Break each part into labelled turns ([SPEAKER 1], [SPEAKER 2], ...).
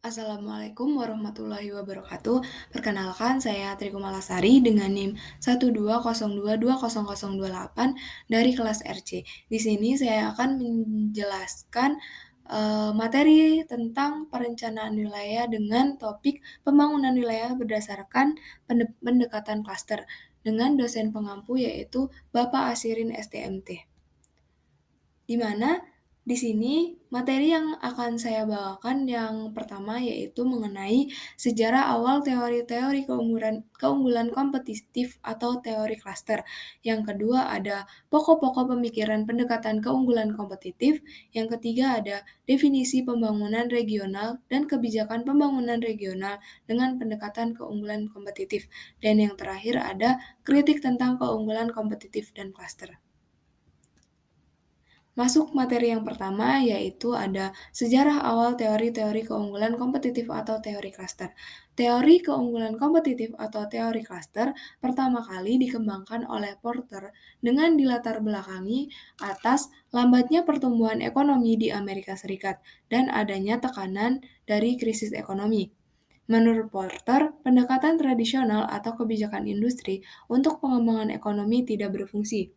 [SPEAKER 1] Assalamualaikum warahmatullahi wabarakatuh. Perkenalkan, saya Trikumalasari dengan NIM 120220028 dari kelas RC. Di sini saya akan menjelaskan materi tentang perencanaan wilayah dengan topik pembangunan wilayah berdasarkan pendekatan klaster dengan dosen pengampu yaitu Bapak Asirin STMT. Di mana di sini materi yang akan saya bawakan yang pertama yaitu mengenai sejarah awal teori-teori keunggulan kompetitif atau teori klaster. Yang kedua ada pokok-pokok pemikiran pendekatan keunggulan kompetitif. Yang ketiga ada definisi pembangunan regional dan kebijakan pembangunan regional dengan pendekatan keunggulan kompetitif. Dan yang terakhir ada kritik tentang keunggulan kompetitif dan klaster. Masuk materi yang pertama, yaitu ada sejarah awal teori-teori keunggulan kompetitif atau teori klaster. Teori keunggulan kompetitif atau teori klaster pertama kali dikembangkan oleh Porter dengan dilatar belakangi atas lambatnya pertumbuhan ekonomi di Amerika Serikat dan adanya tekanan dari krisis ekonomi. Menurut Porter, pendekatan tradisional atau kebijakan industri untuk pengembangan ekonomi tidak berfungsi.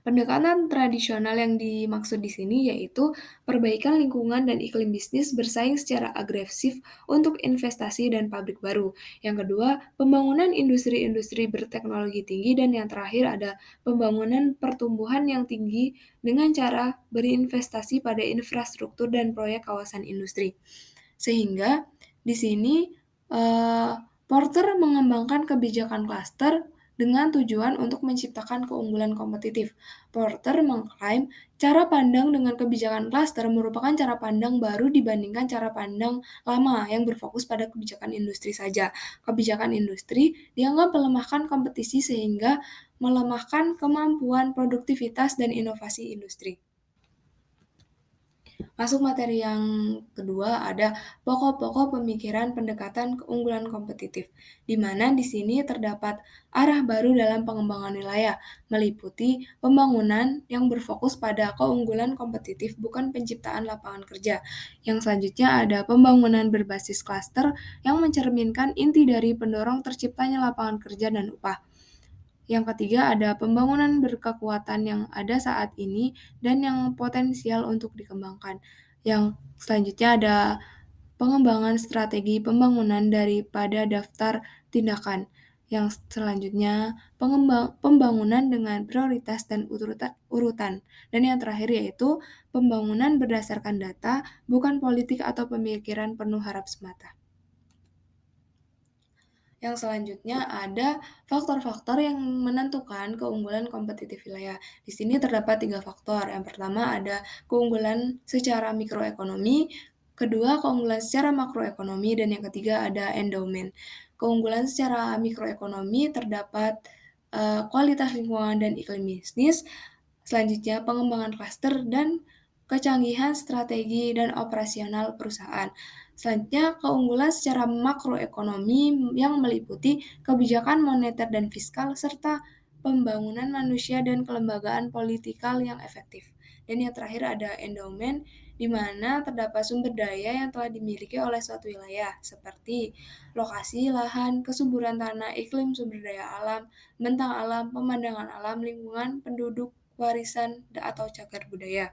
[SPEAKER 1] Pendekatan tradisional yang dimaksud di sini yaitu perbaikan lingkungan dan iklim bisnis bersaing secara agresif untuk investasi dan pabrik baru. Yang kedua, pembangunan industri-industri berteknologi tinggi dan yang terakhir ada pembangunan pertumbuhan yang tinggi dengan cara berinvestasi pada infrastruktur dan proyek kawasan industri. Sehingga di sini eh, Porter mengembangkan kebijakan klaster dengan tujuan untuk menciptakan keunggulan kompetitif. Porter mengklaim cara pandang dengan kebijakan klaster merupakan cara pandang baru dibandingkan cara pandang lama yang berfokus pada kebijakan industri saja. Kebijakan industri dianggap melemahkan kompetisi sehingga melemahkan kemampuan produktivitas dan inovasi industri. Masuk materi yang kedua ada pokok-pokok pemikiran pendekatan keunggulan kompetitif, di mana di sini terdapat arah baru dalam pengembangan wilayah, meliputi pembangunan yang berfokus pada keunggulan kompetitif bukan penciptaan lapangan kerja. Yang selanjutnya ada pembangunan berbasis klaster yang mencerminkan inti dari pendorong terciptanya lapangan kerja dan upah. Yang ketiga ada pembangunan berkekuatan yang ada saat ini dan yang potensial untuk dikembangkan. Yang selanjutnya ada pengembangan strategi pembangunan daripada daftar tindakan. Yang selanjutnya pembangunan dengan prioritas dan urutan. Dan yang terakhir yaitu pembangunan berdasarkan data, bukan politik atau pemikiran penuh harap semata. Yang selanjutnya ada faktor-faktor yang menentukan keunggulan kompetitif wilayah. Di sini terdapat 3 faktor. Yang pertama ada keunggulan secara mikroekonomi, kedua keunggulan secara makroekonomi, dan yang ketiga ada endowment. Keunggulan secara mikroekonomi terdapat kualitas lingkungan dan iklim bisnis, selanjutnya pengembangan klaster dan kecanggihan strategi dan operasional perusahaan. Selanjutnya, keunggulan secara makroekonomi yang meliputi kebijakan moneter dan fiskal serta pembangunan manusia dan kelembagaan politikal yang efektif. Dan yang terakhir ada endowment, di mana terdapat sumber daya yang telah dimiliki oleh suatu wilayah, seperti lokasi, lahan, kesuburan tanah, iklim, sumber daya alam, bentang alam, pemandangan alam, lingkungan, penduduk, warisan, atau cagar budaya.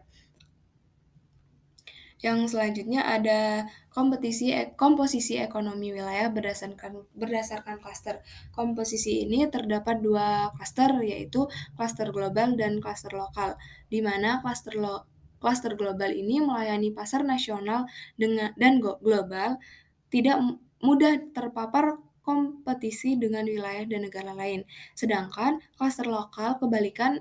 [SPEAKER 1] Yang selanjutnya ada komposisi ekonomi wilayah berdasarkan klaster. Komposisi ini terdapat 2 klaster, yaitu klaster global dan klaster lokal, di mana klaster global ini melayani pasar nasional dan global, tidak mudah terpapar kompetisi dengan wilayah dan negara lain. Sedangkan klaster lokal kebalikan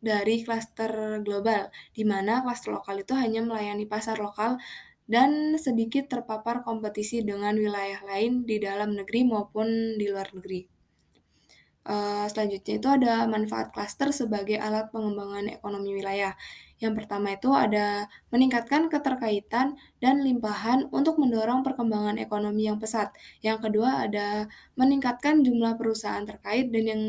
[SPEAKER 1] dari klaster global, di mana klaster lokal itu hanya melayani pasar lokal dan sedikit terpapar kompetisi dengan wilayah lain di dalam negeri maupun di luar negeri. Selanjutnya itu ada manfaat klaster sebagai alat pengembangan ekonomi wilayah. Yang pertama itu ada meningkatkan keterkaitan dan limpahan untuk mendorong perkembangan ekonomi yang pesat. Yang kedua ada meningkatkan jumlah perusahaan terkait dan yang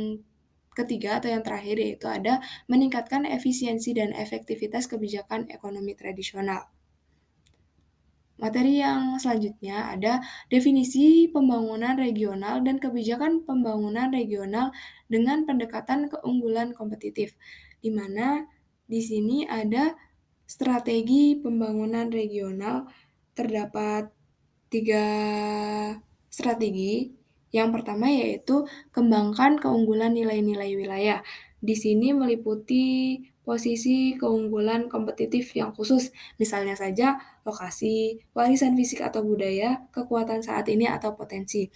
[SPEAKER 1] ketiga atau yang terakhir yaitu ada meningkatkan efisiensi dan efektivitas kebijakan ekonomi tradisional. Materi yang selanjutnya ada definisi pembangunan regional dan kebijakan pembangunan regional dengan pendekatan keunggulan kompetitif, di mana di sini ada strategi pembangunan regional. Terdapat 3 strategi. Yang pertama yaitu kembangkan keunggulan nilai-nilai wilayah. Di sini meliputi posisi keunggulan kompetitif yang khusus, misalnya saja lokasi, warisan fisik atau budaya, kekuatan saat ini atau potensi.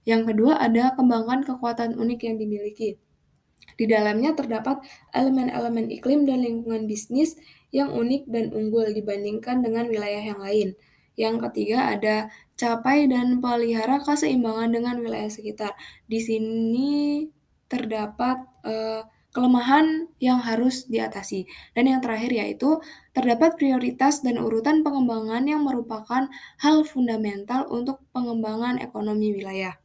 [SPEAKER 1] Yang kedua ada kembangkan kekuatan unik yang dimiliki. Di dalamnya terdapat elemen-elemen iklim dan lingkungan bisnis yang unik dan unggul dibandingkan dengan wilayah yang lain. Yang ketiga ada capai dan pelihara keseimbangan dengan wilayah sekitar. Di sini terdapat kelemahan yang harus diatasi. Dan yang terakhir yaitu terdapat prioritas dan urutan pengembangan yang merupakan hal fundamental untuk pengembangan ekonomi wilayah.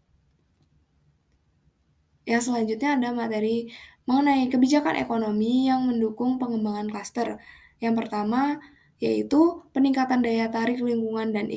[SPEAKER 1] Yang selanjutnya ada materi mengenai kebijakan ekonomi yang mendukung pengembangan klaster. Yang pertama yaitu peningkatan daya tarik lingkungan dan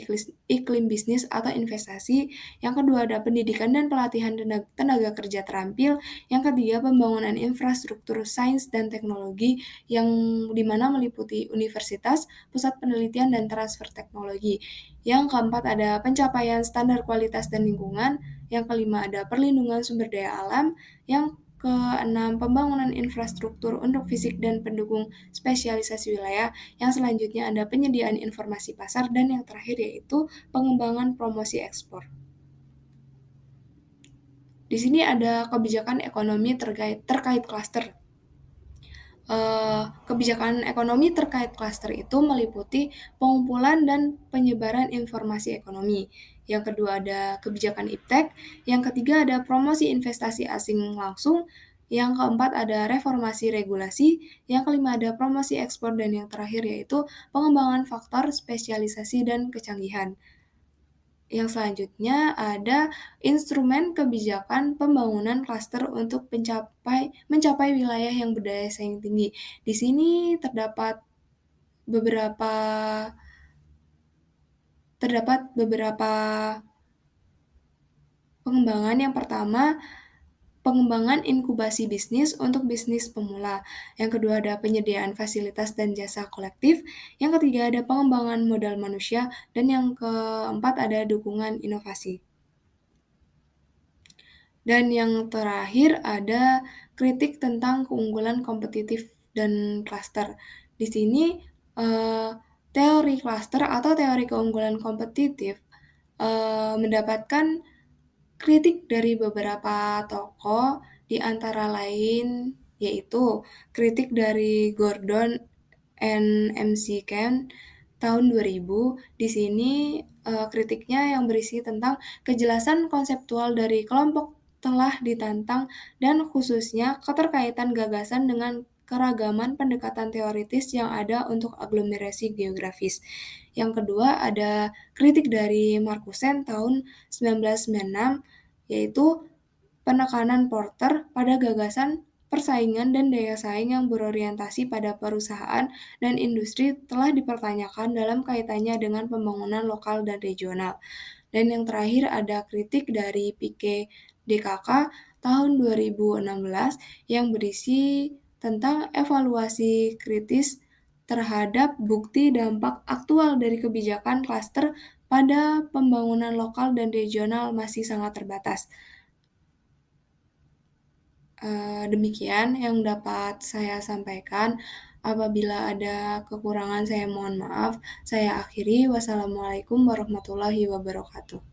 [SPEAKER 1] iklim bisnis atau investasi. Yang kedua ada pendidikan dan pelatihan tenaga kerja terampil. Yang ketiga pembangunan infrastruktur sains dan teknologi yang dimana meliputi universitas, pusat penelitian dan transfer teknologi. Yang keempat ada pencapaian standar kualitas dan lingkungan. Yang kelima ada perlindungan sumber daya alam. Yang keenam, pembangunan infrastruktur untuk fisik dan pendukung spesialisasi wilayah. Yang selanjutnya ada penyediaan informasi pasar. Dan yang terakhir yaitu pengembangan promosi ekspor. Di sini ada kebijakan ekonomi terkait klaster. Kebijakan ekonomi terkait klaster itu meliputi pengumpulan dan penyebaran informasi ekonomi. Yang kedua ada kebijakan iptek, yang ketiga ada promosi investasi asing langsung, yang keempat ada reformasi regulasi, yang kelima ada promosi ekspor, dan yang terakhir yaitu pengembangan faktor spesialisasi dan kecanggihan. Yang selanjutnya ada instrumen kebijakan pembangunan klaster untuk mencapai wilayah yang berdaya saing tinggi. Di sini beberapa terdapat beberapa pengembangan. Yang pertama, pengembangan inkubasi bisnis untuk bisnis pemula. Yang kedua ada penyediaan fasilitas dan jasa kolektif. Yang ketiga ada pengembangan modal manusia. Dan yang keempat ada dukungan inovasi. Dan yang terakhir ada kritik tentang keunggulan kompetitif dan klaster. Di sini teori klaster atau teori keunggulan kompetitif mendapatkan kritik dari beberapa tokoh, di antara lain yaitu kritik dari Gordon and McKen tahun 2000. Di sini kritiknya yang berisi tentang kejelasan konseptual dari kelompok telah ditantang dan khususnya keterkaitan gagasan dengan keragaman pendekatan teoritis yang ada untuk aglomerasi geografis. Yang kedua ada kritik dari Markusen tahun 1996 yaitu penekanan Porter pada gagasan persaingan dan daya saing yang berorientasi pada perusahaan dan industri telah dipertanyakan dalam kaitannya dengan pembangunan lokal dan regional. Dan yang terakhir ada kritik dari Pike DKK tahun 2016 yang berisi tentang evaluasi kritis terhadap bukti dampak aktual dari kebijakan klaster pada pembangunan lokal dan regional masih sangat terbatas. Demikian yang dapat saya sampaikan. Apabila ada kekurangan saya mohon maaf. Saya akhiri. Wassalamualaikum warahmatullahi wabarakatuh.